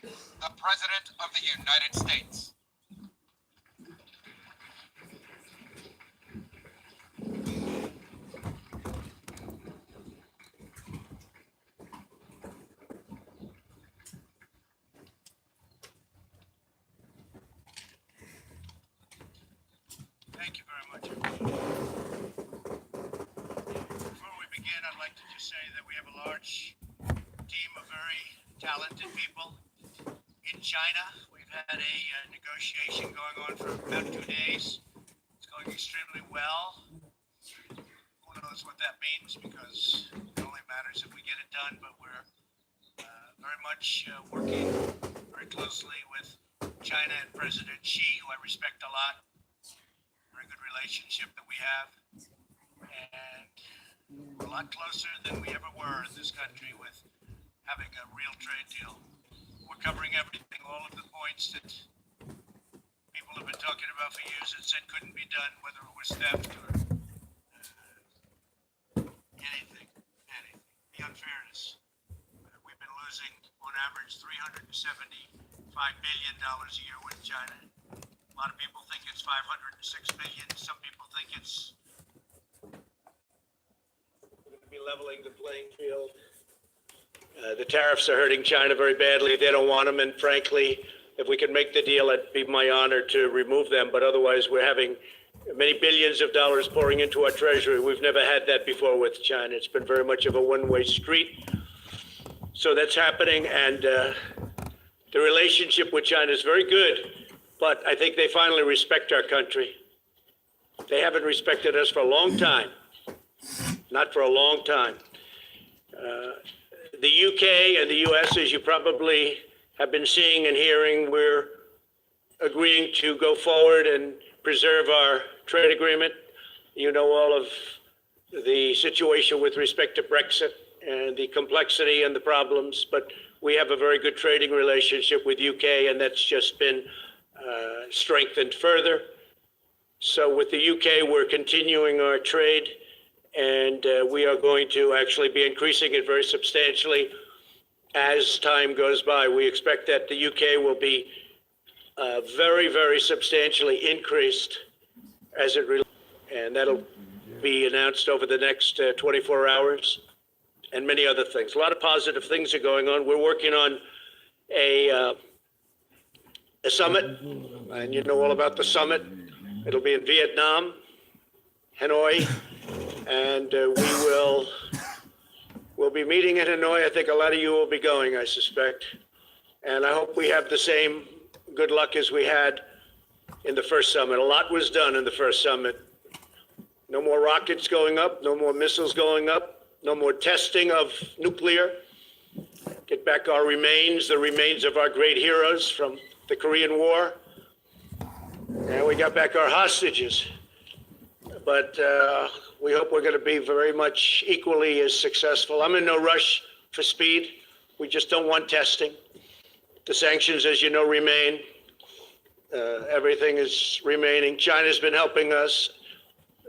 the President of the United States. Thank you very much. Before we begin, I'd like to just say that we have a large team of very talented people in China. We've had a negotiation going on for about 2 days. It's going extremely well. Who knows what that means, because it only matters if we get it done, but we're very much working very closely with China and President Xi, who I respect a lot. Very good relationship that we have, and we're a lot closer than we ever were in this country with having a real trade deal. We're covering everything, all of the points that people have been talking about for years and said couldn't be done, whether it was theft or anything, the unfairness. We've been losing on average $375 billion a year with China. A lot of people think it's 506 billion. Some people think it's going to be leveling the playing field. The tariffs are hurting China very badly. They don't want them, and frankly, if we could make the deal, it'd be my honor to remove them. But otherwise, we're having many billions of dollars pouring into our treasury. We've never had that before with China. It's been very much of a one-way street. So that's happening, and the relationship with China is very good. But I think they finally respect our country. They haven't respected us for a long time. Not for a long time. The UK and the US, as you probably have been seeing and hearing, we're agreeing to go forward and preserve our trade agreement. You know all of the situation with respect to Brexit and the complexity and the problems, but we have a very good trading relationship with UK, and that's just been strengthened further. So with the UK, we're continuing our trade, and we are going to actually be increasing it very substantially as time goes by. We expect that the UK will be very, very substantially increased as it relates, and that'll be announced over the next 24 hours, and many other things. A lot of positive things are going on. We're working on a summit, and you know all about the summit. It'll be in Vietnam, Hanoi, and we'll be meeting in Hanoi. I think a lot of you will be going, I suspect, and I hope we have the same good luck as we had in the first summit. A lot was done in the first summit. No more rockets going up, no more missiles going up, no more testing of nuclear. Get back our remains, the remains of our great heroes from the Korean War. And we got back our hostages. But we hope we're going to be very much equally as successful. I'm in no rush for speed. We just don't want testing. The sanctions, as you know, remain. Everything is remaining. China's been helping us,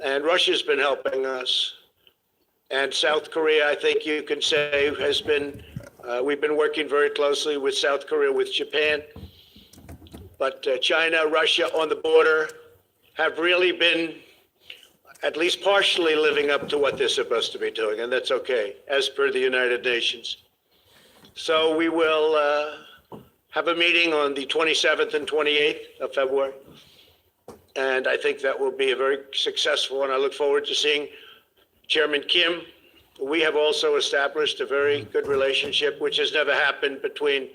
and Russia's been helping us. And South Korea, I think you can say, has been, we've been working very closely with South Korea, with Japan. But China, Russia on the border have really been at least partially living up to what they're supposed to be doing, and that's okay, as per the United Nations. So we will have a meeting on the 27th and 28th of February, and I think that will be a very successful one. I look forward to seeing Chairman Kim. We have also established a very good relationship, which has never happened between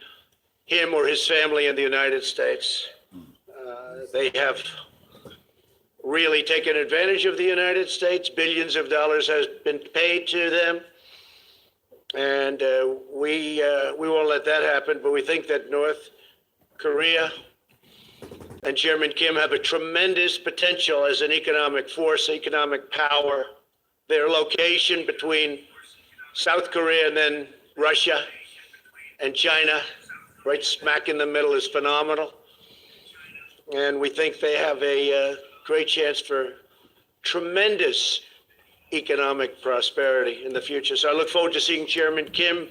him or his family and the United States. They have really taken advantage of the United States. Billions of dollars has been paid to them, and we won't let that happen. But we think that North Korea and Chairman Kim have a tremendous potential as an economic force, economic power. Their location between South Korea and then Russia and China, right smack in the middle, is phenomenal. And we think they have a great chance for tremendous economic prosperity in the future. So I look forward to seeing Chairman Kim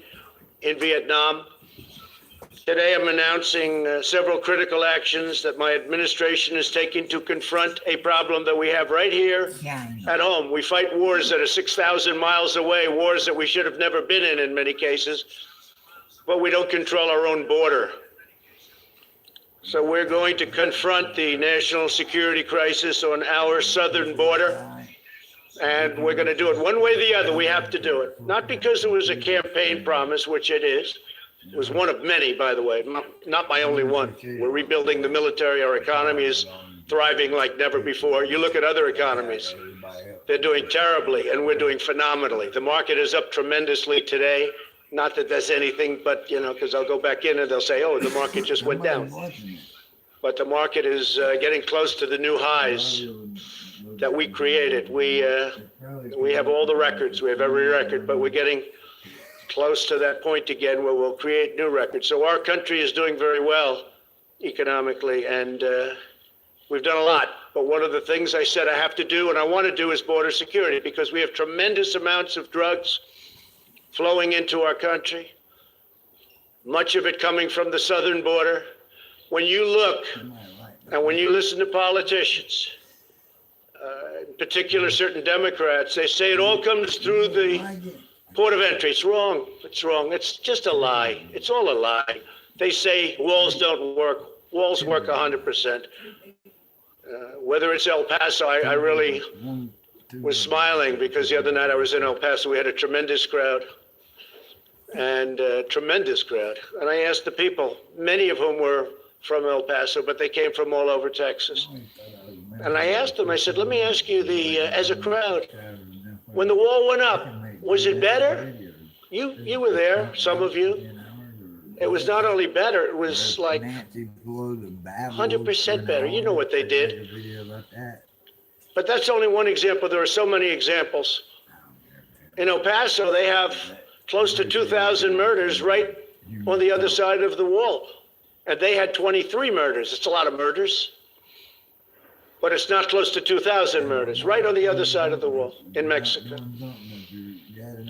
in Vietnam. Today, I'm announcing several critical actions that my administration is taking to confront a problem that we have right here at home. We fight wars that are 6,000 miles away, wars that we should have never been in many cases, but we don't control our own border. So we're going to confront the national security crisis on our southern border, and we're going to do it one way or the other. We have to do it. Not because it was a campaign promise, which it is. It was one of many, by the way, not my only one. We're rebuilding the military. Our economy is thriving like never before. You look at other economies. They're doing terribly, and we're doing phenomenally. The market is up tremendously today. Not that that's anything, but, because I'll go back in and they'll say, oh, the market just went down. But the market is getting close to the new highs that we created. We have all the records. We have every record, but we're getting close to that point again where we'll create new records. So our country is doing very well economically, and we've done a lot. But one of the things I said I have to do and I want to do is border security, because we have tremendous amounts of drugs flowing into our country, much of it coming from the southern border. When you look and when you listen to politicians, in particular certain Democrats, they say it all comes through the port of entry. It's wrong. It's wrong. It's just a lie. It's all a lie. They say walls don't work. Walls work 100%. Whether it's El Paso, I really was smiling because the other night I was in El Paso. We had a tremendous crowd. And I asked the people, many of whom were from El Paso, but they came from all over Texas. And I asked them, I said, let me ask you, as a crowd, when the wall went up, was it better? You were there, some of you. It was not only better, it was like 100% better. You know what they did. But that's only one example. There are so many examples. In El Paso, they have close to 2,000 murders right on the other side of the wall. And they had 23 murders. It's a lot of murders. But it's not close to 2,000 murders, right on the other side of the wall in Mexico.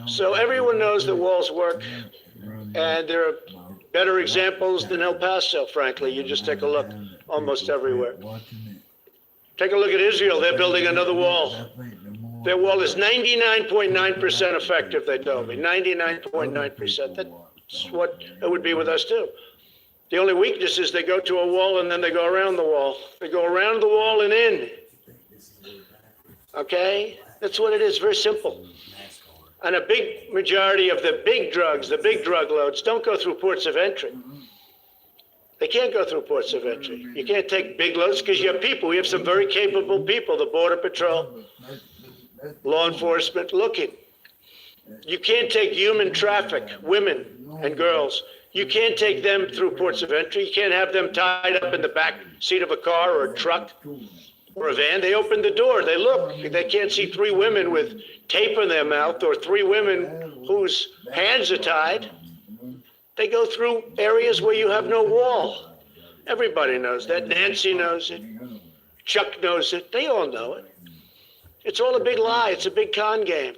So everyone knows that walls work, and there are better examples than El Paso, frankly. You just take a look almost everywhere. Take a look at Israel. They're building another wall. Their wall is 99.9% effective, they told me. 99.9%. That's what it would be with us, too. The only weakness is they go to a wall and then they go around the wall. They go around the wall and in. Okay? That's what it is. Very simple. And a big majority of the big drugs, the big drug loads, don't go through ports of entry. They can't go through ports of entry. You can't take big loads because you have people. We have some very capable people, the Border Patrol, law enforcement, looking. You can't take human traffic, women and girls. You can't take them through ports of entry. You can't have them tied up in the back seat of a car or a truck or a van. They open the door. They look. They can't see three women with tape in their mouth or three women whose hands are tied. They go through areas where you have no wall. Everybody knows that. Nancy knows it. Chuck knows it. They all know it. It's all a big lie. It's a big con game.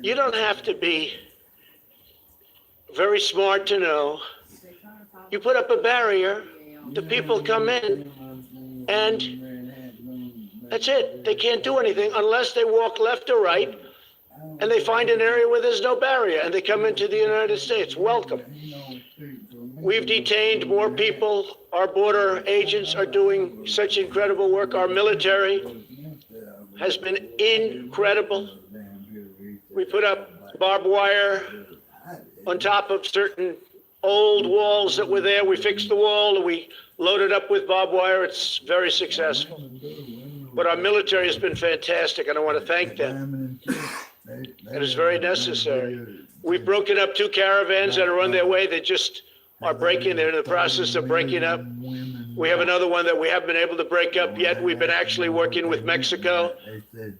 You don't have to be very smart to know. You put up a barrier, the people come in, and that's it. They can't do anything unless they walk left or right, and they find an area where there's no barrier, and they come into the United States. Welcome. We've detained more people. Our border agents are doing such incredible work. Our military has been incredible. We put up barbed wire on top of certain old walls that were there. We fixed the wall and we loaded up with barbed wire. It's very successful. But our military has been fantastic, and I want to thank them. It is very necessary. We've broken up 2 caravans that are on their way. They just are breaking. They're in the process of breaking up. We have another one that we haven't been able to break up yet. We've been actually working with Mexico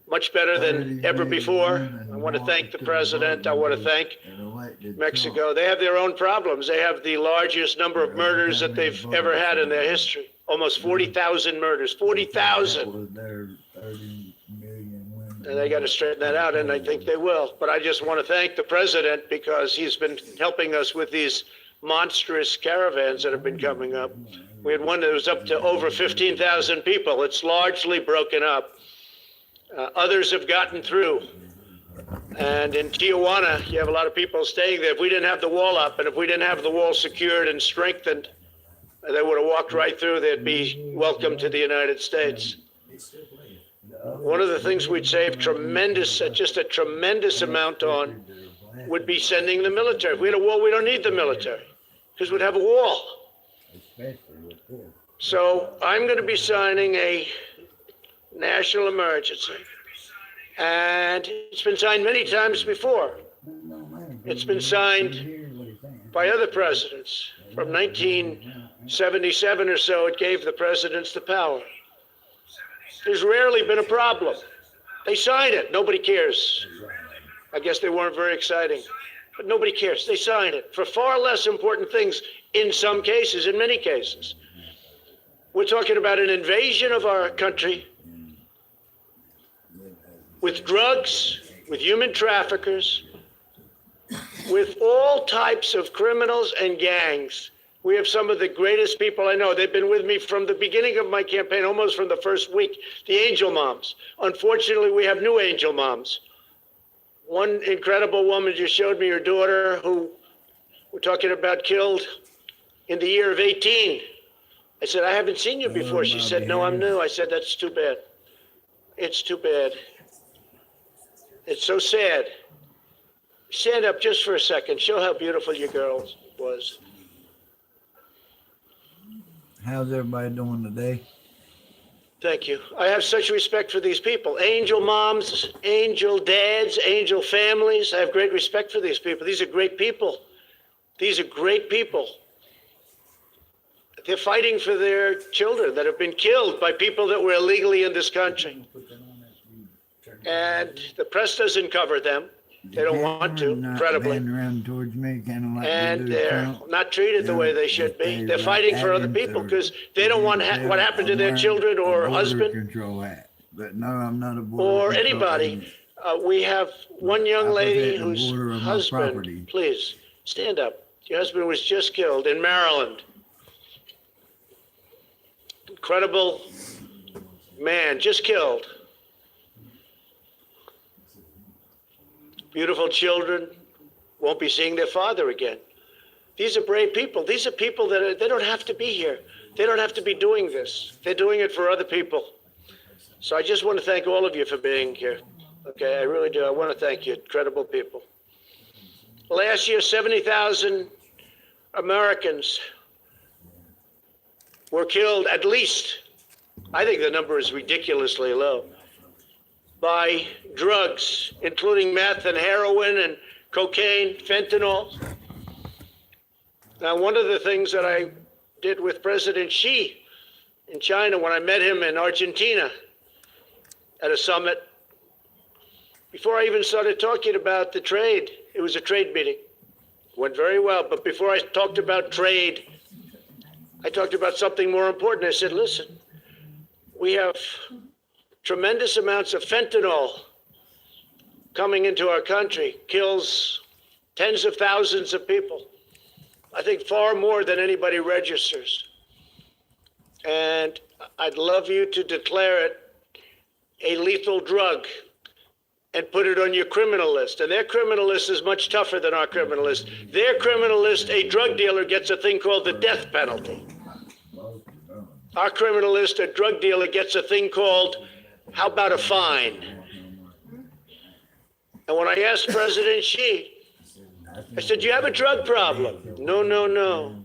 much better than ever before. I want to thank the president. I want to thank Mexico. They have their own problems. They have the largest number of murders that they've ever had in their history. Almost 40,000 murders. 40,000. And they got to straighten that out, and I think they will. But I just want to thank the president because he's been helping us with these monstrous caravans that have been coming up. We had one that was up to over 15,000 people. It's largely broken up. Others have gotten through. And in Tijuana, you have a lot of people staying there. If we didn't have the wall up, and if we didn't have the wall secured and strengthened, they would have walked right through. They'd be welcome to the United States. One of the things we'd save just a tremendous amount on would be sending the military. If we had a wall, we don't need the military because we'd have a wall. So I'm going to be signing a national emergency. And it's been signed many times before. It's been signed by other presidents. From 1977 or so, it gave the presidents the power. There's rarely been a problem. They sign it. Nobody cares. I guess they weren't very exciting. But nobody cares. They sign it for far less important things in some cases, in many cases. We're talking about an invasion of our country with drugs, with human traffickers, with all types of criminals and gangs. We have some of the greatest people I know. They've been with me from the beginning of my campaign, almost from the first week, the angel moms. Unfortunately, we have new angel moms. One incredible woman just showed me her daughter, who we're talking about, killed in the year of 18. I said, I haven't seen you before. She said, no, I'm new. I said, that's too bad. It's too bad. It's so sad. Stand up just for a second. Show how beautiful your girl was. How's everybody doing today? Thank you. I have such respect for these people. Angel moms, angel dads, angel families. I have great respect for these people. These are great people. These are great people. They're fighting for their children that have been killed by people that were illegally in this country. And the press doesn't cover them. They don't want to, incredibly. Around towards me, kind of like And they're not treated the way they should be. They're fighting for other people because they don't want what happened to their children or husband. Control Act. But no, I'm not a Or anybody. We have one young lady whose husband, please, stand up. Your husband was just killed in Maryland. Incredible man, just killed. Beautiful children won't be seeing their father again. These are brave people. These are people that they don't have to be here. They don't have to be doing this. They're doing it for other people. So I just want to thank all of you for being here. Okay, I really do. I want to thank you, incredible people. Last year, 70,000 Americans were killed, at least. I think the number is ridiculously low. By drugs, including meth and heroin and cocaine, fentanyl. Now, one of the things that I did with President Xi in China when I met him in Argentina at a summit, before I even started talking about the trade, it was a trade meeting. Went very well, but before I talked about trade, I talked about something more important. I said, listen, we have tremendous amounts of fentanyl coming into our country, kills tens of thousands of people. I think far more than anybody registers. And I'd love you to declare it a lethal drug and put it on your criminal list. And their criminal list is much tougher than our criminal list. Their criminal list, a drug dealer gets a thing called the death penalty. Our criminal list, a drug dealer gets a thing called, how about a fine? And when I asked President Xi, I said, do you have a drug problem? No, no, no.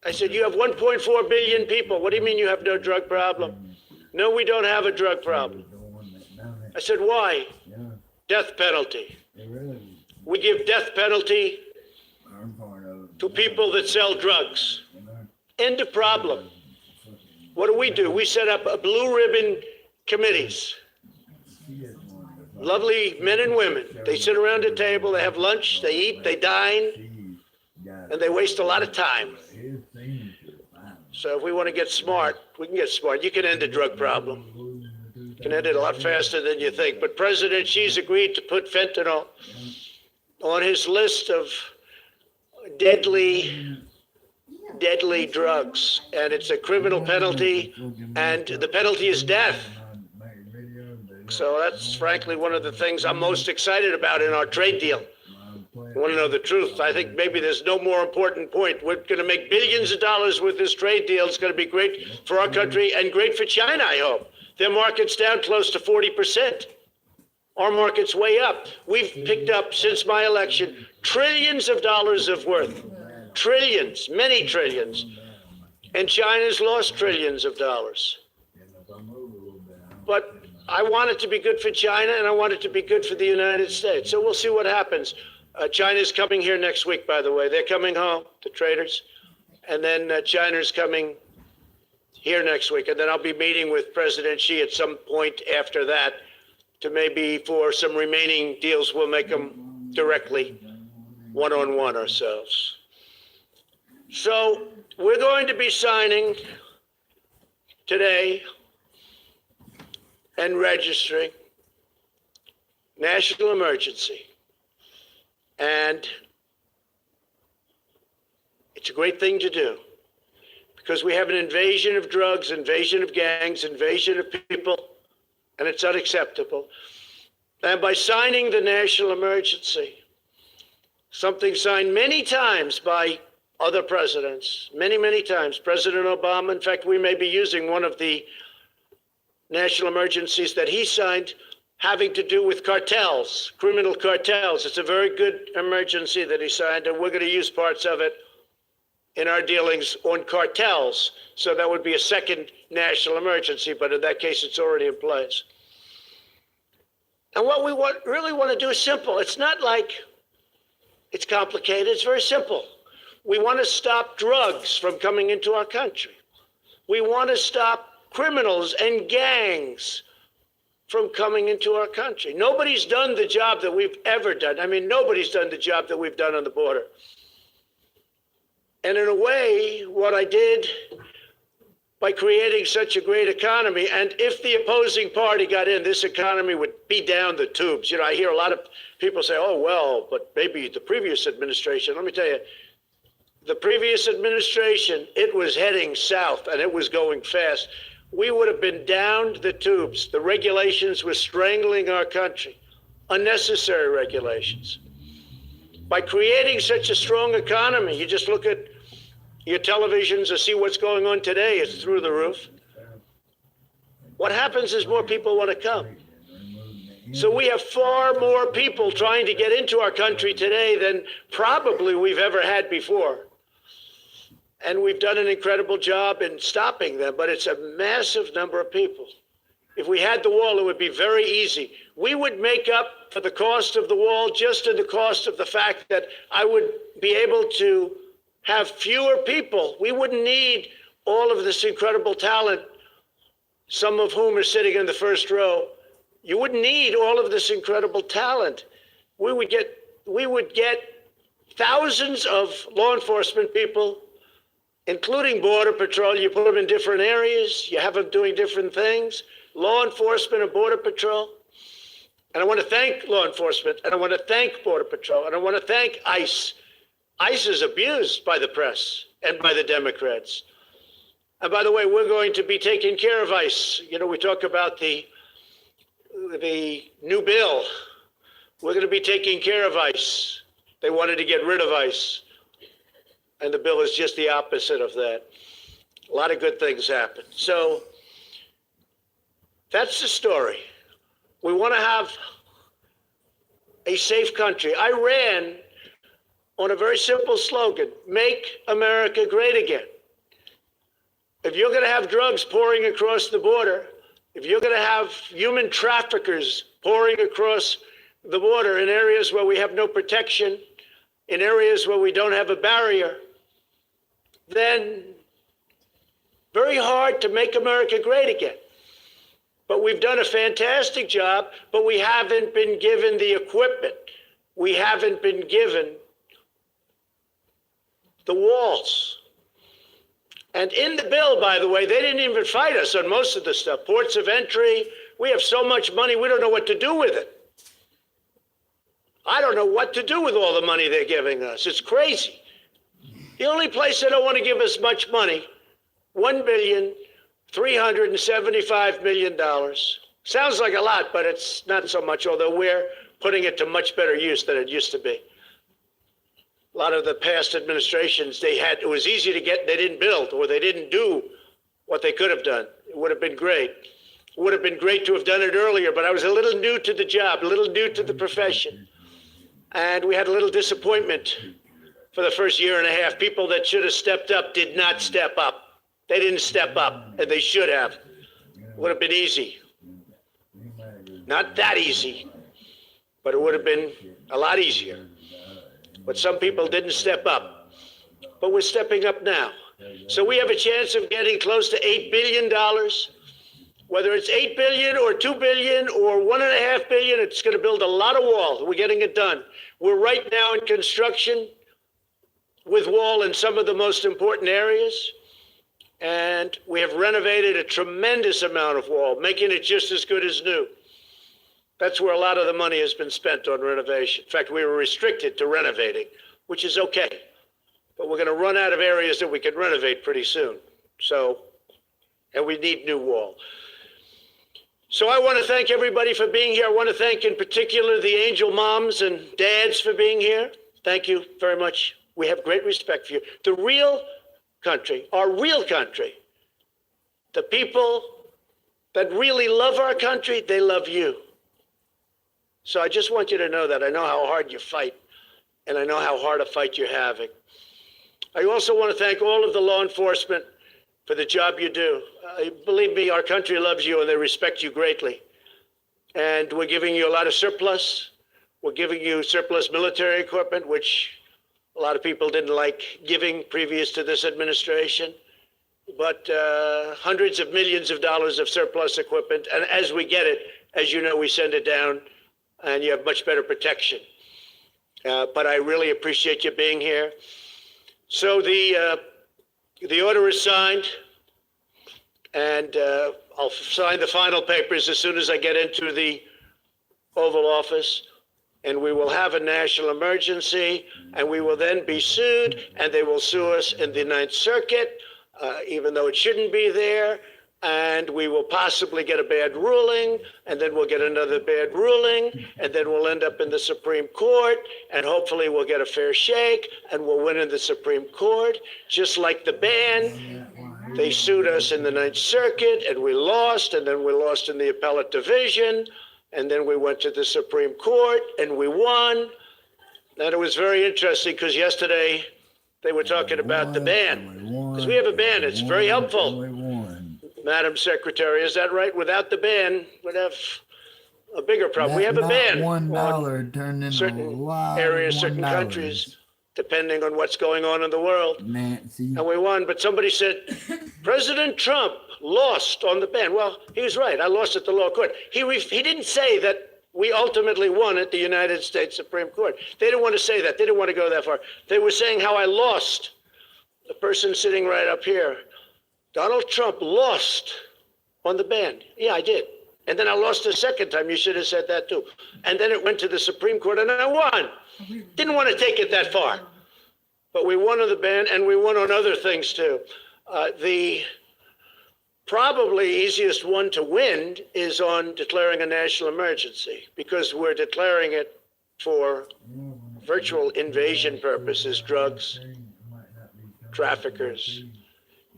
I said, you have 1.4 billion people. What do you mean you have no drug problem? No, we don't have a drug problem. I said, why? Death penalty. We give death penalty to people that sell drugs. End of problem. What do? We set up a blue ribbon committees. Lovely men and women. They sit around a table, they have lunch, they eat, they dine, and they waste a lot of time. So if we want to get smart, we can get smart. You can end a drug problem. You can end it a lot faster than you think. But President Xi's agreed to put fentanyl on his list of deadly drugs, and it's a criminal penalty, and the penalty is death. So that's frankly one of the things I'm most excited about in our trade deal. You want to know the truth? I think maybe there's no more important point. We're going to make billions of dollars with this trade deal. It's going to be great for our country and great for China, I hope. Their market's down close to 40%. Our market's way up. We've picked up, since my election, trillions of dollars of worth. Trillions, many trillions. And China's lost trillions of dollars. But I want it to be good for China, and I want it to be good for the United States. So we'll see what happens. China's coming here next week, by the way. They're coming home, the traders. And then China's coming here next week. And then I'll be meeting with President Xi at some point after that to maybe for some remaining deals, we'll make them directly one-on-one ourselves. So we're going to be signing today and registering national emergency. And it's a great thing to do because we have an invasion of drugs, invasion of gangs, invasion of people, and it's unacceptable. And by signing the national emergency, something signed many times by other presidents, many times. President Obama, in fact, we may be using one of the national emergencies that he signed having to do with cartels, criminal cartels. It's a very good emergency that he signed, and we're going to use parts of it in our dealings on cartels. So that would be a second national emergency, but in that case, it's already in place. And what we really want to do is simple. It's not like it's complicated. It's very simple. We want to stop drugs from coming into our country. We want to stop criminals and gangs from coming into our country. Nobody's done the job that we've ever done. I mean, nobody's done the job that we've done on the border. And in a way, what I did by creating such a great economy, and if the opposing party got in, this economy would be down the tubes. You know, I hear a lot of people say, oh, well, but maybe the previous administration. Let me tell you, the previous administration, it was heading south, and it was going fast. We would have been down the tubes. The regulations were strangling our country, unnecessary regulations. By creating such a strong economy, you just look at your televisions and see what's going on today. It's through the roof. What happens is more people want to come. So we have far more people trying to get into our country today than probably we've ever had before. And we've done an incredible job in stopping them, but it's a massive number of people. If we had the wall, it would be very easy. We would make up for the cost of the wall just in the cost of the fact that I would be able to have fewer people. We wouldn't need all of this incredible talent, some of whom are sitting in the first row. You wouldn't need all of this incredible talent. We would get thousands of law enforcement people, including Border Patrol. You put them in different areas. You have them doing different things. Law enforcement and Border Patrol. And I want to thank law enforcement, and I want to thank Border Patrol, and I want to thank ICE. ICE is abused by the press and by the Democrats. And by the way, we're going to be taking care of ICE. You know, we talk about the new bill. We're going to be taking care of ICE. They wanted to get rid of ICE. And the bill is just the opposite of that. A lot of good things happen. So that's the story. We want to have a safe country. I ran on a very simple slogan, make America great again. If you're going to have drugs pouring across the border, if you're going to have human traffickers pouring across the border in areas where we have no protection, in areas where we don't have a barrier, then very hard to make America great again. But we've done a fantastic job, but we haven't been given the equipment. We haven't been given the walls. And in the bill, by the way, they didn't even fight us on most of the stuff. Ports of entry, we have so much money, we don't know what to do with it. I don't know what to do with all the money they're giving us. It's crazy. The only place they don't want to give us much money, $1,375 million. Sounds like a lot, but it's not so much, although we're putting it to much better use than it used to be. A lot of the past administrations, it was easy to get, they didn't build, or they didn't do what they could have done. It would have been great. It would have been great to have done it earlier, but I was a little new to the job, a little new to the profession. And we had a little disappointment for the first year and a half. People that should have stepped up did not step up. They didn't step up, and they should have. It would have been easy. Not that easy, but it would have been a lot easier. But some people didn't step up. But we're stepping up now. So we have a chance of getting close to $8 billion. Whether it's $8 billion or $2 billion or $1.5 billion, it's going to build a lot of wall. We're getting it done. We're right now in construction with wall in some of the most important areas. And we have renovated a tremendous amount of wall, making it just as good as new. That's where a lot of the money has been spent on renovation. In fact, we were restricted to renovating, which is okay. But we're going to run out of areas that we can renovate pretty soon. And we need new wall. So I want to thank everybody for being here. I want to thank in particular the angel moms and dads for being here. Thank you very much. We have great respect for you. The real country, our real country, the people that really love our country, they love you. So I just want you to know that. I know how hard you fight, and I know how hard a fight you're having. I also want to thank all of the law enforcement for the job you do. Believe me, our country loves you, and they respect you greatly. And we're giving you a lot of surplus. We're giving you surplus military equipment, which a lot of people didn't like giving previous to this administration. But hundreds of millions of dollars of surplus equipment. And as we get it, as you know, we send it down, and you have much better protection. But I really appreciate you being here. So the order is signed, and I'll sign the final papers as soon as I get into the Oval Office, and we will have a national emergency, and we will then be sued, and they will sue us in the Ninth Circuit, even though it shouldn't be there. And we will possibly get a bad ruling, and then we'll get another bad ruling, and then we'll end up in the Supreme Court, and hopefully we'll get a fair shake, and we'll win in the Supreme Court. Just like the band, they sued us in the Ninth Circuit, and we lost, and then we lost in the appellate division, and then we went to the Supreme Court, and we won. And it was very interesting, because yesterday they were talking about the ban, because we have a ban. It's very helpful. Madam Secretary, is that right? Without the ban, we'd have a bigger problem. We have a ban $1 turned into certain a lot areas, of certain $1. countries, depending on what's going on in the world. Nancy. And we won, but somebody said, President Trump lost on the ban. Well, he was right. I lost at the law court. He didn't say that we ultimately won at the United States Supreme Court. They didn't want to say that. They didn't want to go that far. They were saying how I lost. The person sitting right up here, Donald Trump lost on the ban. Yeah, I did. And then I lost a second time. You should have said that too. And then it went to the Supreme Court and I won. Didn't want to take it that far. But we won on the ban and we won on other things too. The probably easiest one to win is on declaring a national emergency, because we're declaring it for virtual invasion purposes, drugs, traffickers,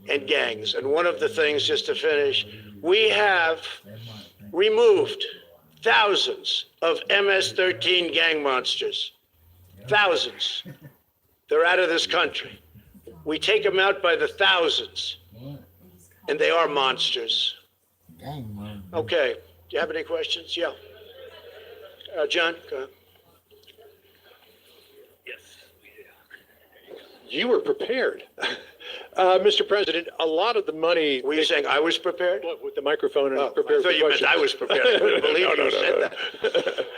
and gangs. And one of the things, just to finish, we have removed thousands of MS-13 gang monsters. Thousands. They're out of this country. We take them out by the thousands. And they are monsters. Okay. Do you have any questions? Yeah. John, go ahead. You were prepared. Mr. President, a lot of the money... Were you saying I was prepared? With the microphone and Oh, prepared I thought for you meant questions. I was prepared. I couldn't believe you said that.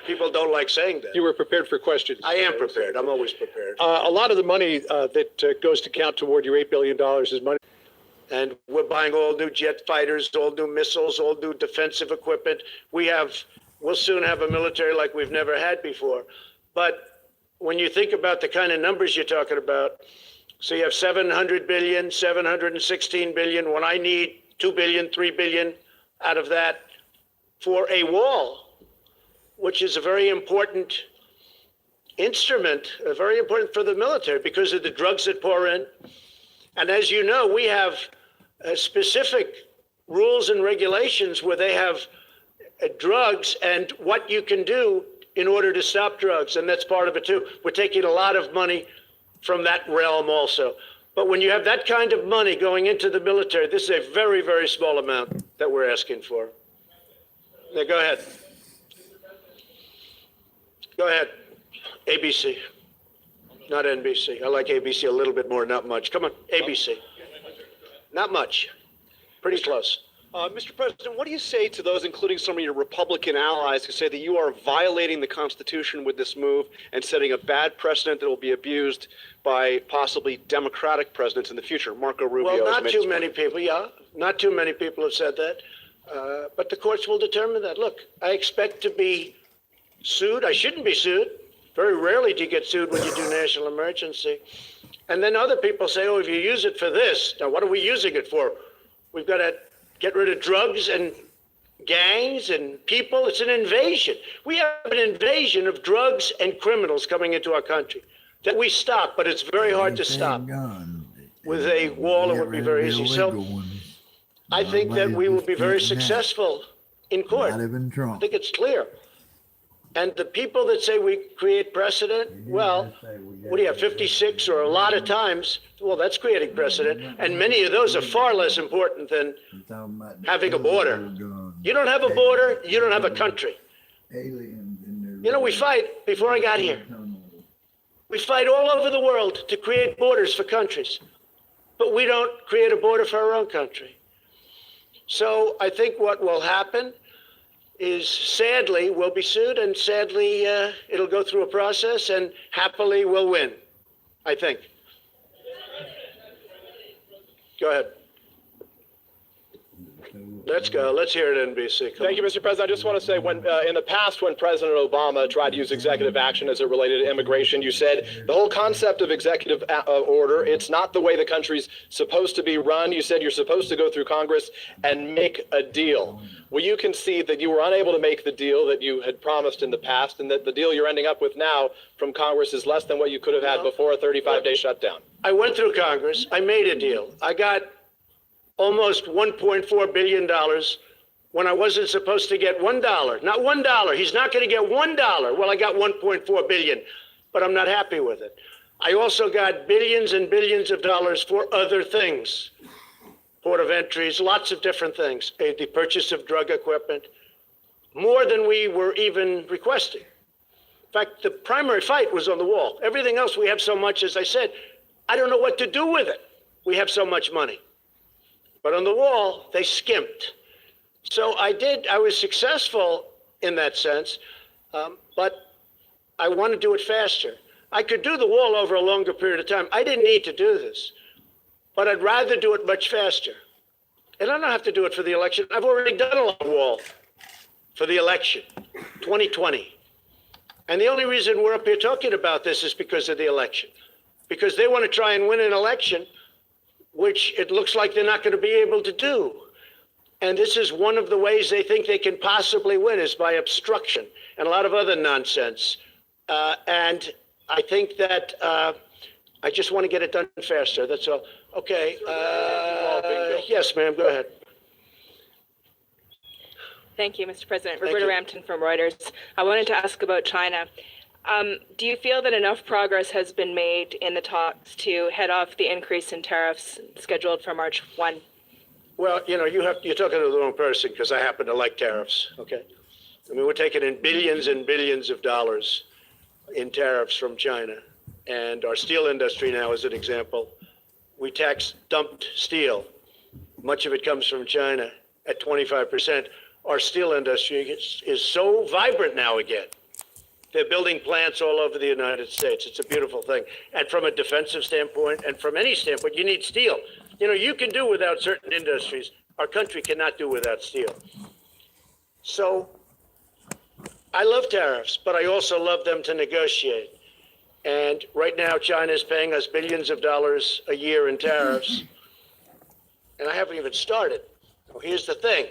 People don't like saying that. You were prepared for questions. I am prepared. I'm always prepared. A lot of the money that goes to count toward your $8 billion is money... And we're buying all new jet fighters, all new missiles, all new defensive equipment. We'll soon have a military like we've never had before. But when you think about the kind of numbers you're talking about, So you have 700 billion, 716 billion, when I need 2 billion, 3 billion out of that for a wall, which is a very important instrument, very important for the military because of the drugs that pour in. And as you know, we have specific rules and regulations where they have drugs and what you can do in order to stop drugs. And that's part of it too. We're taking a lot of money from that realm also. But when you have that kind of money going into the military, this is a very, very small amount that we're asking for. Now, go ahead. Go ahead. ABC, not NBC. I like ABC a little bit more, not much. Come on, ABC. Not much. Pretty close. Mr. President, what do you say to those, including some of your Republican allies, who say that you are violating the Constitution with this move and setting a bad precedent that will be abused by possibly Democratic presidents in the future? Marco Rubio. Well, not too many people, yeah. Not too many people have said that. But the courts will determine that. Look, I expect to be sued. I shouldn't be sued. Very rarely do you get sued when you do national emergency. And then other people say, oh, if you use it for this, now what are we using it for? We've got to get rid of drugs and gangs and people. It's an invasion. We have an invasion of drugs and criminals coming into our country that we stop, but it's very hard to stop. With a wall, it would be very easy. So I think that we will be very successful in court. Not even Trump. I think it's clear. And the people that say we create precedent, well, what do you have, 56 or a lot of times? Well, that's creating precedent. And many of those are far less important than having a border. You don't have a border, you don't have a country. You know, we fight, before I got here, we fight all over the world to create borders for countries. But we don't create a border for our own country. So I think what will happen is sadly we'll be sued, and sadly it'll go through a process, and happily we'll win, I think. Go ahead. Let's go. Let's hear it, NBC. Come Thank you, Mr. President. I just want to say, when in the past, when President Obama tried to use executive action as it related to immigration, you said the whole concept of executive order, it's not the way the country's supposed to be run. You said you're supposed to go through Congress and make a deal. Will you concede that you were unable to make the deal that you had promised in the past, and that the deal you're ending up with now from Congress is less than what you could have had before a 35-day shutdown? I went through Congress. I made a deal. I got almost $1.4 billion when I wasn't supposed to get $1. Not $1. He's not going to get $1. Well, I got $1.4 billion, but I'm not happy with it. I also got billions and billions of dollars for other things. Port of entries, lots of different things. The purchase of drug equipment, more than we were even requesting. In fact, the primary fight was on the wall. Everything else, we have so much, as I said, I don't know what to do with it. We have so much money. But on the wall, they skimped. So I was successful in that sense, but I want to do it faster. I could do the wall over a longer period of time. I didn't need to do this, but I'd rather do it much faster. And I don't have to do it for the election. I've already done a long wall for the election, 2020. And the only reason we're up here talking about this is because of the election, because they want to try and win an election which it looks like they're not going to be able to do. And this is one of the ways they think they can possibly win, is by obstruction and a lot of other nonsense. And I think that I just want to get it done faster. That's all. Okay. Yes, ma'am. Go ahead. Thank you, Mr. President. Thank Roberta you. Rampton from Reuters. I wanted to ask about China. Do you feel that enough progress has been made in the talks to head off the increase in tariffs scheduled for March 1? Well, you know, you're talking to the wrong person, because I happen to like tariffs, okay? I mean, we're taking in billions and billions of dollars in tariffs from China. And our steel industry now, as an example, we tax dumped steel. Much of it comes from China at 25%. Our steel industry is so vibrant now again. They're building plants all over the United States. It's a beautiful thing. And from a defensive standpoint, and from any standpoint, you need steel. You know, you can do without certain industries. Our country cannot do without steel. So I love tariffs, but I also love them to negotiate. And right now, China is paying us billions of dollars a year in tariffs. And I haven't even started. Well, here's the thing.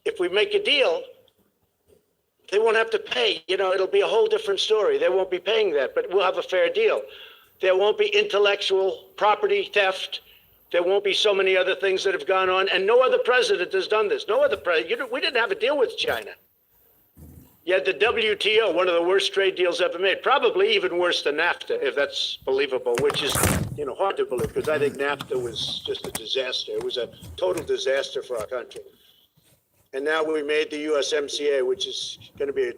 If we make a deal, they won't have to pay. You know, it'll be a whole different story. They won't be paying that, but we'll have a fair deal. There won't be intellectual property theft. There won't be so many other things that have gone on. And no other president has done this. No other president. We didn't have a deal with China. You had the WTO, one of the worst trade deals ever made, probably even worse than NAFTA, if that's believable, which is, hard to believe, because I think NAFTA was just a disaster. It was a total disaster for our country. And now we made the USMCA, which is going to be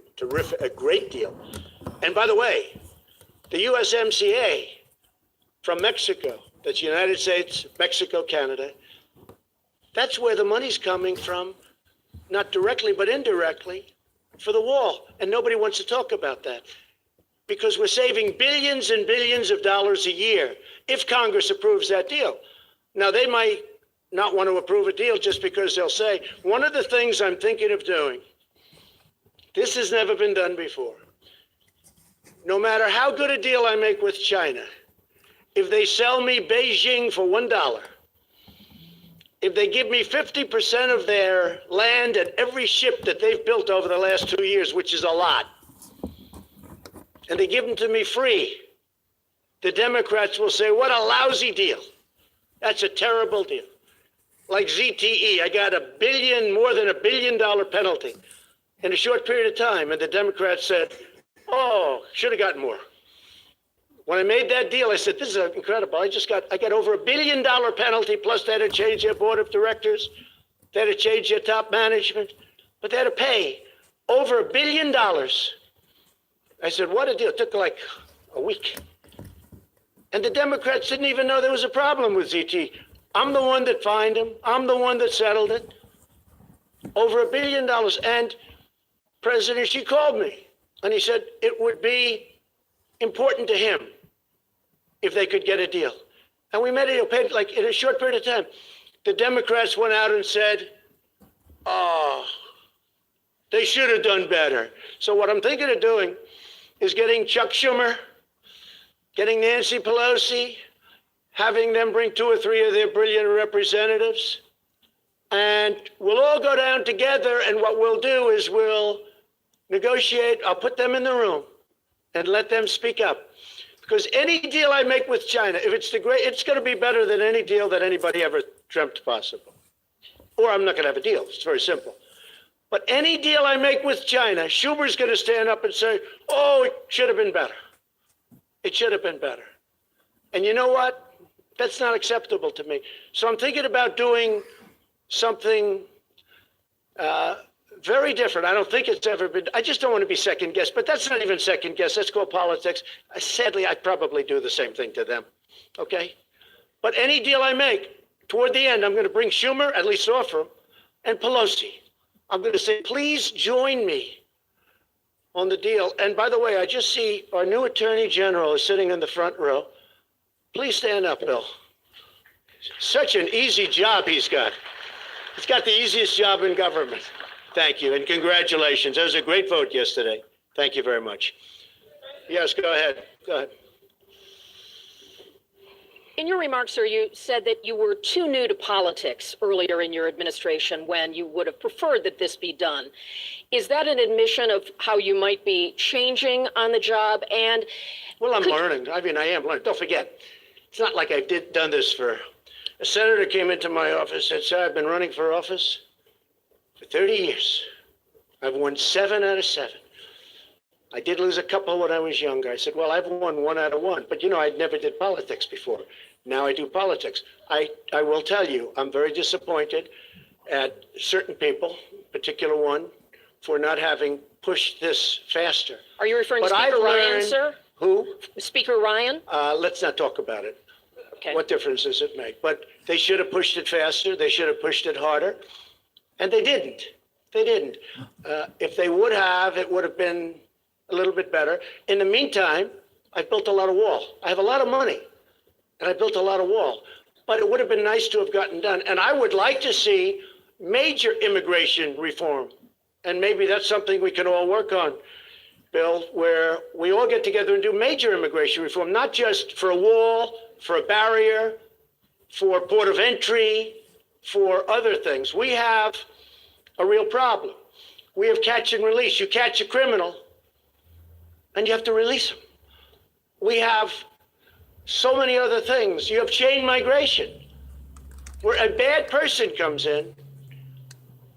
a great deal. And by the way, the USMCA from Mexico, that's United States, Mexico, Canada, that's where the money's coming from, not directly, but indirectly, for the wall. And nobody wants to talk about that because we're saving billions and billions of dollars a year if Congress approves that deal. Now, they might not want to approve a deal just because they'll say, one of the things I'm thinking of doing, this has never been done before. No matter how good a deal I make with China, if they sell me Beijing for $1, if they give me 50% of their land and every ship that they've built over the last 2 years, which is a lot, and they give them to me free, the Democrats will say, what a lousy deal. That's a terrible deal. Like ZTE, I got more than $1 billion penalty in a short period of time. And the Democrats said, oh, should have gotten more. When I made that deal, I said, this is incredible. I got over $1 billion penalty, plus they had to change their board of directors. They had to change their top management, but they had to pay over $1 billion. I said, what a deal. It took like a week. And the Democrats didn't even know there was a problem with ZT. I'm the one that fined him. I'm the one that settled it. Over $1 billion. And President Xi called me and he said it would be important to him if they could get a deal. And we made a deal, like in a short period of time. The Democrats went out and said, oh, they should have done better. So what I'm thinking of doing is getting Chuck Schumer, getting Nancy Pelosi, having them bring 2 or 3 of their brilliant representatives, and we'll all go down together, and what we'll do is we'll negotiate. I'll put them in the room and let them speak up. Because any deal I make with China, if it's it's going to be better than any deal that anybody ever dreamt possible. Or I'm not going to have a deal. It's very simple. But any deal I make with China, Schumer's going to stand up and say, oh, it should have been better. It should have been better. And you know what? That's not acceptable to me. So I'm thinking about doing something very different. I don't think it's ever been. I just don't want to be second guessed, but that's not even second guess. That's called politics. Sadly, I'd probably do the same thing to them. Okay? But any deal I make, toward the end, I'm going to bring Schumer, at least offer him, and Pelosi. I'm going to say, please join me on the deal. And by the way, I just see our new Attorney General is sitting in the front row. Please stand up, Bill. Such an easy job he's got. He's got the easiest job in government. Thank you, and congratulations. That was a great vote yesterday. Thank you very much. Yes, go ahead. Go ahead. In your remarks, sir, you said that you were too new to politics earlier in your administration when you would have preferred that this be done. Is that an admission of how you might be changing on the job? And well, I'm learning. I mean, I am learning. Don't forget, it's not like I've done this for. A senator came into my office and said, I've been running for office for 30 years. I've won 7 out of 7. I did lose a couple when I was younger. I said, well, I've won 1 out of 1. But, I never did politics before. Now I do politics. I will tell you, I'm very disappointed at certain people, particular one, for not having pushed this faster. Are you referring to Speaker Ryan, sir? Who? Speaker Ryan? Let's not talk about it. Okay. What difference does it make? But they should have pushed it faster. They should have pushed it harder. And they didn't. They didn't. If they would have, it would have been a little bit better. In the meantime, I built a lot of wall. I have a lot of money, and I built a lot of wall. But it would have been nice to have gotten done. And I would like to see major immigration reform. And maybe that's something we can all work on. bill where we all get together and do major immigration reform, not just for a wall, for a barrier, for port of entry, for other things. We have a real problem. We have catch and release. You catch a criminal and you have to release him. We have so many other things. You have chain migration, where a bad person comes in,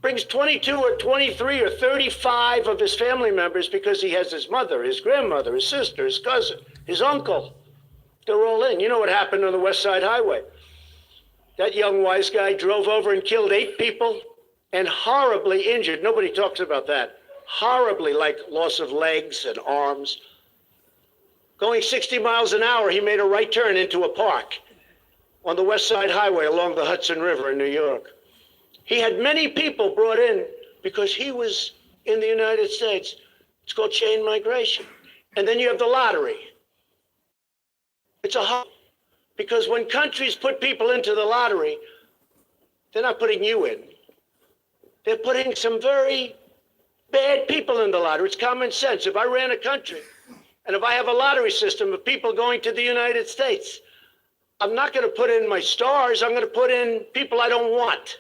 brings 22 or 23 or 35 of his family members because he has his mother, his grandmother, his sister, his cousin, his uncle. They're all in. You know what happened on the West Side Highway? That young wise guy drove over and killed 8 people and horribly injured. Nobody talks about that. Horribly, like loss of legs and arms. Going 60 miles an hour, he made a right turn into a park on the West Side Highway along the Hudson River in New York. He had many people brought in because he was in the United States. It's called chain migration. And then you have the lottery. It's a hub. Because when countries put people into the lottery, they're not putting you in. They're putting some very bad people in the lottery. It's common sense. If I ran a country and if I have a lottery system of people going to the United States, I'm not going to put in my stars. I'm going to put in people I don't want.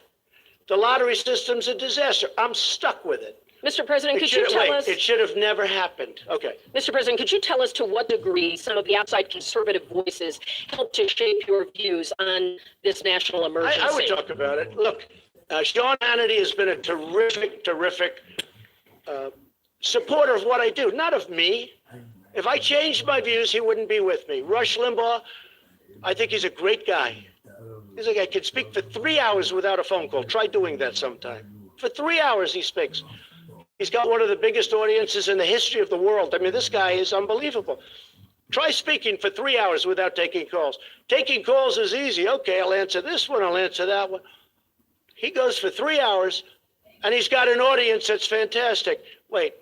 The lottery system's a disaster. I'm stuck with it. Mr. President, could you tell us? It should have never happened. Okay. Mr. President, could you tell us to what degree some of the outside conservative voices helped to shape your views on this national emergency? I would talk about it. Look, Sean Hannity has been a terrific supporter of what I do, not of me. If I changed my views, he wouldn't be with me. Rush Limbaugh, I think he's a great guy. He's a guy who can speak for 3 hours without a phone call. Try doing that sometime. For 3 hours he speaks. He's got one of the biggest audiences in the history of the world. I mean, this guy is unbelievable. Try speaking for 3 hours without taking calls. Taking calls is easy. Okay, I'll answer this one, I'll answer that one. He goes for 3 hours, and he's got an audience that's fantastic. Wait,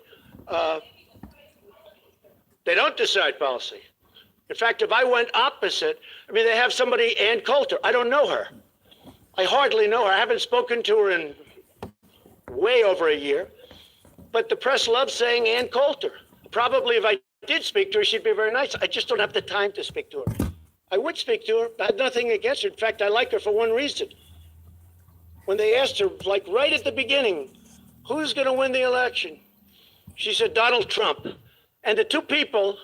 they don't decide policy. In fact, if I went opposite, I mean, they have somebody, Ann Coulter. I don't know her. I hardly know her. I haven't spoken to her in way over a year. But the press loves saying Ann Coulter. Probably if I did speak to her, she'd be very nice. I just don't have the time to speak to her. I would speak to her. I had nothing against her. In fact, I like her for one reason. When they asked her, like right at the beginning, who's going to win the election? She said, Donald Trump. And the 2 people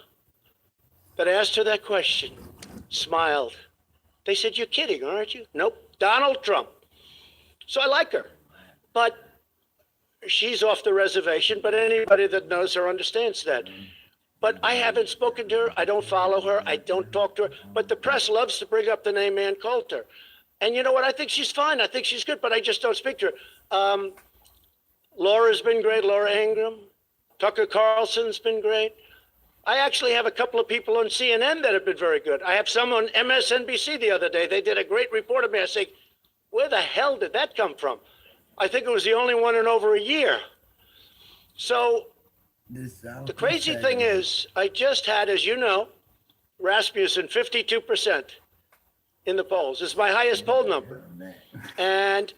that asked her that question smiled. They said, you're kidding, aren't you? Nope, Donald Trump. So I like her. But she's off the reservation, but anybody that knows her understands that. But I haven't spoken to her. I don't follow her. I don't talk to her. But the press loves to bring up the name Ann Coulter. And you know what? I think she's fine. I think she's good, but I just don't speak to her. Laura's been great, Laura Ingraham. Tucker Carlson's been great. I actually have a couple of people on CNN that have been very good. I have some on MSNBC the other day. They did a great report of me. I say, where the hell did that come from? I think it was the only one in over a year. So the crazy thing is, I just had, as you know, Rasmussen 52% in the polls. It's my highest poll number. And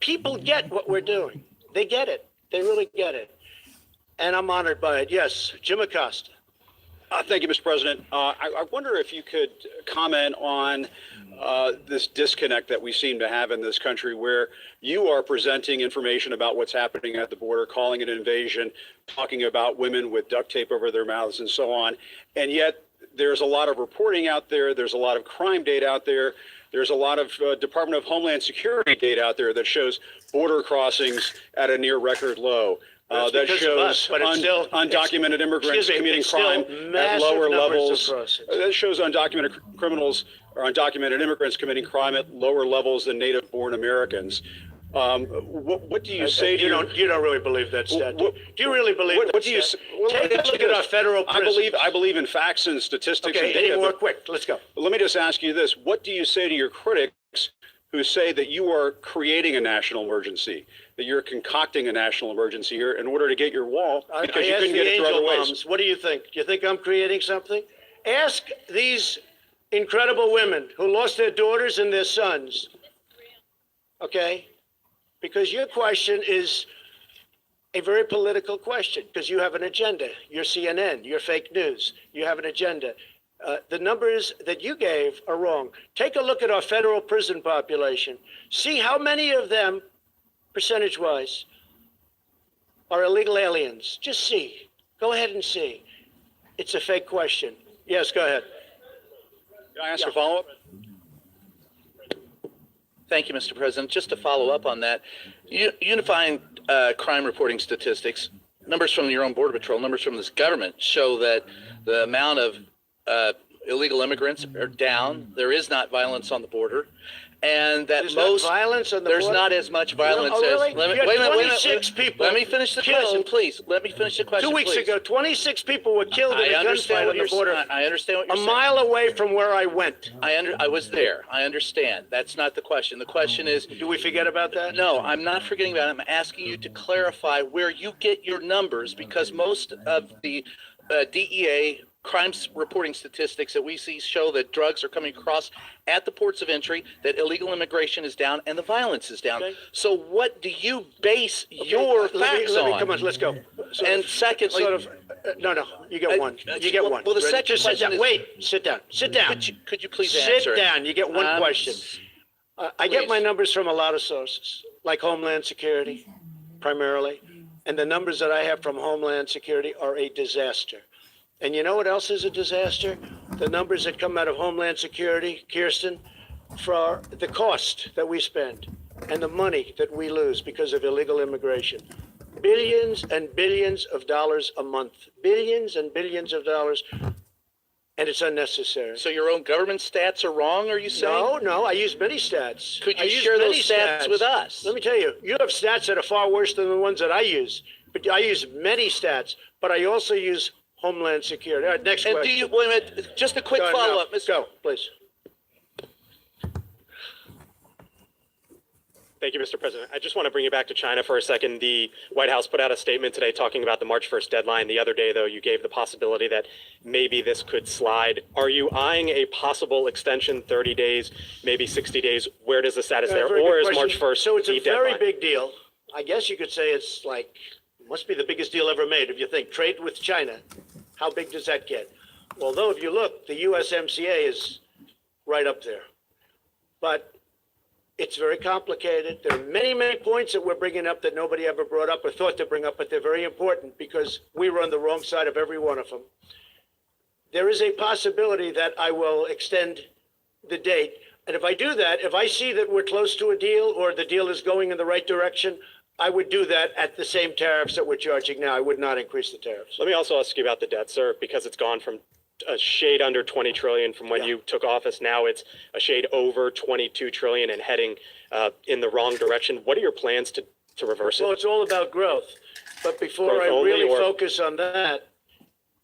people get what we're doing. They get it. They really get it. And I'm honored by it. Yes, Jim Acosta. Thank you, Mr. President. I wonder if you could comment on this disconnect that we seem to have in this country, where you are presenting information about what's happening at the border, calling it an invasion, talking about women with duct tape over their mouths and so on. And yet there's a lot of reporting out there. There's a lot of crime data out there. There's a lot of Department of Homeland Security data out there that shows border crossings at a near record low. That shows undocumented immigrants committing crime at lower levels. That shows undocumented criminals or undocumented immigrants committing crime at lower levels than native-born Americans. What do you say to you don't really believe that stat? Do you really believe that? What do you? Take a look at our federal prisons. I believe in facts and statistics and data. Any more quick? Let's go. Let me just ask you this: what do you say to your critics who say that you are creating a national emergency, that you're concocting a national emergency here in order to get your wall because you couldn't get it through other ways? What do you think? Do you think I'm creating something? Ask these incredible women who lost their daughters and their sons. Okay? Because your question is a very political question because you have an agenda. You're CNN, you're fake news, you have an agenda. The numbers that you gave are wrong. Take a look at our federal prison population. See how many of them, percentage-wise, are illegal aliens. Just see. Go ahead and see. It's a fake question. Yes, go ahead. Can I ask a follow-up? Thank you, Mr. President. Just to follow up on that, unifying crime reporting statistics, numbers from your own Border Patrol, numbers from this government show that the amount of illegal immigrants are down. There is not violence on the border. And that There's most not violence on the there's border? not as much violence Oh, really? as. Let me, You had wait a minute, wait a 26 minute. people Let me finish the question, killed. please. Let me finish the question. 2 weeks please. ago, 26 people were killed in I a understand gunfight what on the you're border. saying. I understand what you're A saying. mile away from where I went. I was there. I understand. That's not the question. The question is, Do we forget about that? no, I'm not forgetting about it. I'm asking you to clarify where you get your numbers because most of the DEA crimes reporting statistics that we see show that drugs are coming across at the ports of entry, that illegal immigration is down, and the violence is down. Okay. So what do you base your facts let me, on? come on, let's go. And secondly, No, you get one. You get one. well, the Ready? second Just sit question down. is- Wait, sit down. Sit down. could you please answer? Sit down. You get one question. I get please. my numbers from a lot of sources, like Homeland Security, primarily. And the numbers that I have from Homeland Security are a disaster. And you know what else is a disaster? The numbers that come out of Homeland Security, Kirsten, for the cost that we spend and the money that we lose because of illegal immigration. Billions and billions of dollars a month. Billions and billions of dollars. And it's unnecessary. So your own government stats are wrong, are you saying? No, I use many stats. Could you I use share those many stats with us? Let me tell you, you have stats that are far worse than the ones that I use. But I use many stats, but I also use Homeland Security. All right, next And question. do you, wait a minute, just a quick Go ahead, now. follow-up, Mr. Go, please. Thank you, Mr. President. I just want to bring you back to China for a second. The White House put out a statement today talking about the March 1st deadline. The other day, though, you gave the possibility that maybe this could slide. Are you eyeing a possible extension, 30 days, maybe 60 days? Where does the status there? Very Or good is question. March 1st So it's the a very deadline? big deal. I guess you could say it's like, must be the biggest deal ever made. If you think trade with China, how big does that get? Although if you look, the USMCA is right up there. But it's very complicated. There are many, many points that we're bringing up that nobody ever brought up or thought to bring up, but they're very important because we were on the wrong side of every one of them. There is a possibility that I will extend the date. And if I do that, if I see that we're close to a deal or the deal is going in the right direction, I would do that at the same tariffs that we're charging now. I would not increase the tariffs. Let me also ask you about the debt, sir, because it's gone from a shade under 20 trillion from when Yeah. you took office. Now it's a shade over 22 trillion and heading in the wrong direction. What are your plans to reverse it? Well, it's all about growth. But before Growth I only, really or- focus on that,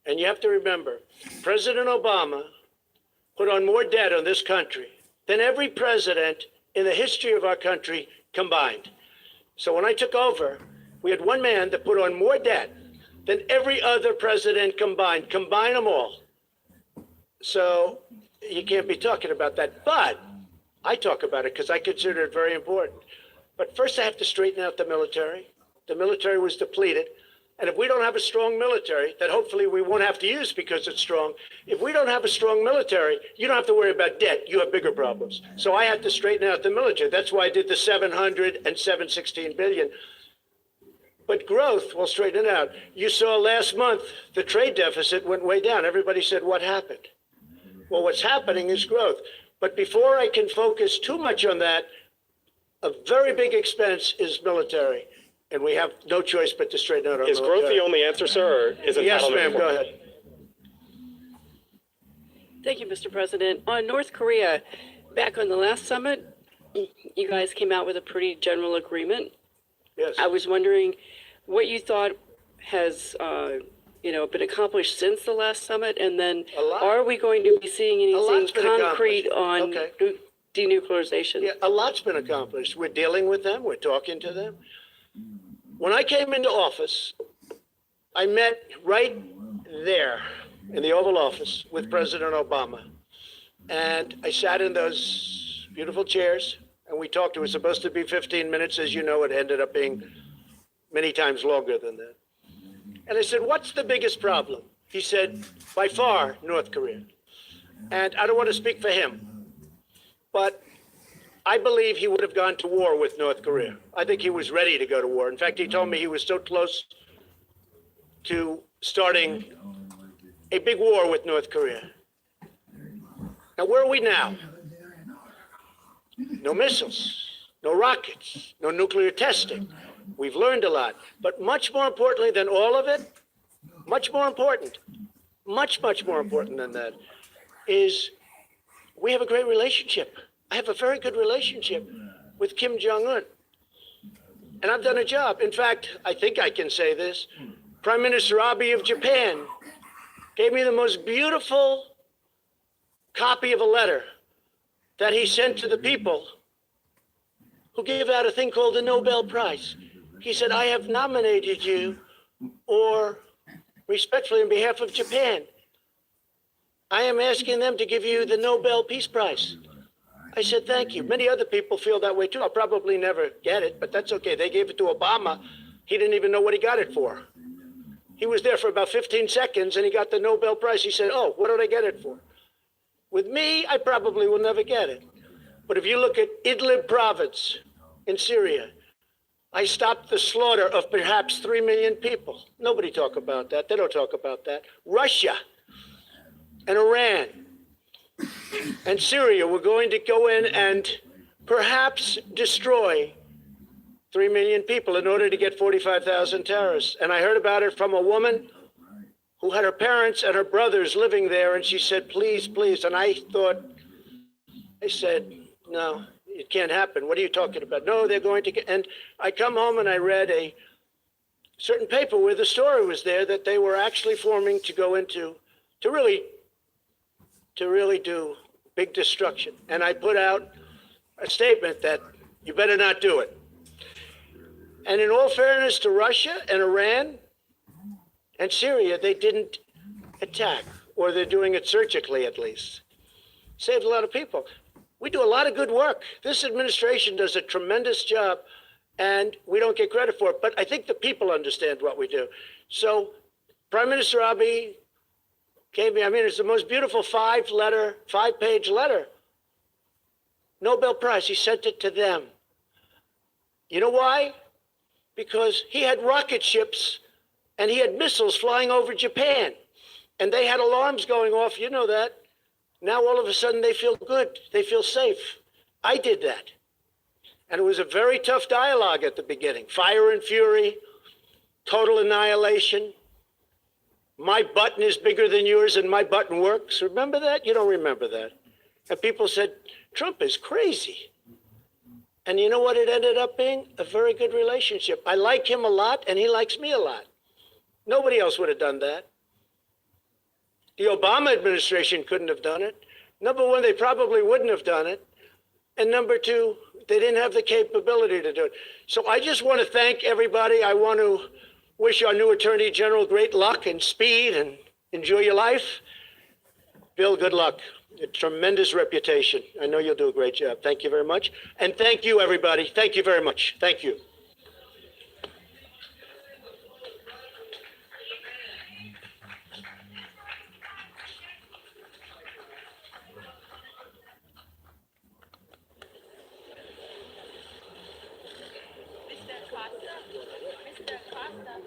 and you have to remember, President Obama put on more debt on this country than every president in the history of our country combined. So when I took over, we had one man that put on more debt than every other president combined. Combine them all. So you can't be talking about that. But I talk about it because I consider it very important. But first I have to straighten out the military. The military was depleted. And if we don't have a strong military, that hopefully we won't have to use because it's strong, if we don't have a strong military, you don't have to worry about debt. You have bigger problems. So I had to straighten out the military. That's why I did the 700 and 716 billion. But growth will straighten it out. You saw last month, the trade deficit went way down. Everybody said, what happened? Well, what's happening is growth. But before I can focus too much on that, a very big expense is military. And we have no choice but to straighten out our Is military. growth the only answer, sir, or is Yes, entitlement ma'am, go important? ahead. Thank you, Mr. President. On North Korea, back on the last summit, you guys came out with a pretty general agreement. Yes. I was wondering what you thought has, been accomplished since the last summit, and then A lot. are we going to be seeing anything lot's been concrete on accomplished. Okay. denuclearization? Yeah, a lot's been accomplished. We're dealing with them. We're talking to them. When I came into office, I met right there in the Oval Office with President Obama. And I sat in those beautiful chairs and we talked. It was supposed to be 15 minutes. As you know, it ended up being many times longer than that. And I said, what's the biggest problem? He said, by far, North Korea. And I don't want to speak for him, but I believe he would have gone to war with North Korea. I think he was ready to go to war. In fact, he told me he was so close to starting a big war with North Korea. Now, where are we now? No missiles, no rockets, no nuclear testing. We've learned a lot. But much more importantly than all of it, much more important than that, is we have a great relationship. I have a very good relationship with Kim Jong-un. And I've done a job. In fact, I think I can say this. Prime Minister Abe of Japan gave me the most beautiful copy of a letter that he sent to the people who gave out a thing called the Nobel Prize. He said, I have nominated you, or respectfully on behalf of Japan, I am asking them to give you the Nobel Peace Prize. I said, thank you. Many other people feel that way too. I'll probably never get it, but that's okay. They gave it to Obama. He didn't even know what he got it for. He was there for about 15 seconds and he got the Nobel Prize. He said, oh, what did I get it for? With me, I probably will never get it. But if you look at Idlib province in Syria, I stopped the slaughter of perhaps 3 million people. Nobody talk about that. They don't talk about that. Russia and Iran and Syria were going to go in and perhaps destroy 3 million people in order to get 45,000 terrorists. And I heard about it from a woman who had her parents and her brothers living there, and she said, please, please. And I said, no, it can't happen. What are you talking about? No, they're going to get, and I come home and I read a certain paper where the story was there that they were actually forming to go into, to really do big destruction. And I put out a statement that you better not do it. And in all fairness to Russia and Iran and Syria, they didn't attack, or they're doing it surgically at least. Saved a lot of people. We do a lot of good work. This administration does a tremendous job, and we don't get credit for it. But I think the people understand what we do. So Prime Minister Abe gave me, it's the most beautiful five-page letter. Nobel Prize, he sent it to them. You know why? Because he had rocket ships and he had missiles flying over Japan. And they had alarms going off, you know that. Now all of a sudden they feel good, they feel safe. I did that. And it was a very tough dialogue at the beginning. Fire and fury, total annihilation. My button is bigger than yours and my button works. Remember that? You don't remember that. And people said, Trump is crazy. And you know what it ended up being? A very good relationship. I like him a lot and he likes me a lot. Nobody else would have done that. The Obama administration couldn't have done it. Number one, they probably wouldn't have done it. And number two, they didn't have the capability to do it. So I just want to thank everybody. I want to wish our new Attorney General great luck and speed and enjoy your life. Bill, good luck. A tremendous reputation. I know you'll do a great job. Thank you very much. And thank you, everybody. Thank you very much. Thank you. Mr. Costa.